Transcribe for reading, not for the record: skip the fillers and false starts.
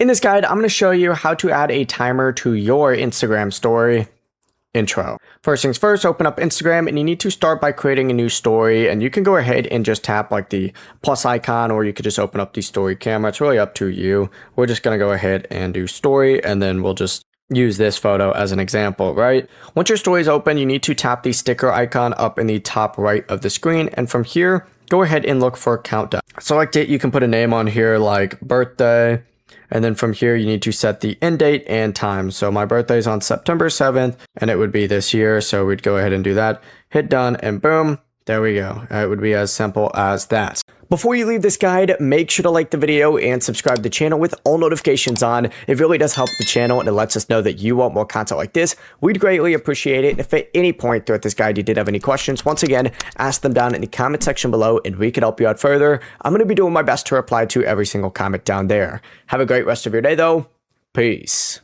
In this guide, I'm going to show you how to add a timer to your Instagram story intro. First things first, open up Instagram and you need to start by creating a new story, and you can go ahead and just tap like the plus icon, or you could just open up the story camera. It's really up to you. We're just going to go ahead and do story, and then we'll just use this photo as an example, right? Once your story is open, you need to tap the sticker icon up in the top right of the screen, and from here, go ahead and look for countdown. Select it. You can put a name on here like birthday. And then from here, you need to set the end date and time. So my birthday is on September 7th, and it would be this year. So we'd go ahead and do that. Hit done, and boom, there we go. It would be as simple as that. Before you leave this guide, make sure to like the video and subscribe to the channel with all notifications on. It really does help the channel, and it lets us know that you want more content like this. We'd greatly appreciate it. And if at any point throughout this guide you did have any questions, once again, ask them down in the comment section below and we can help you out further. I'm going to be doing my best to reply to every single comment down there. Have a great rest of your day though. Peace.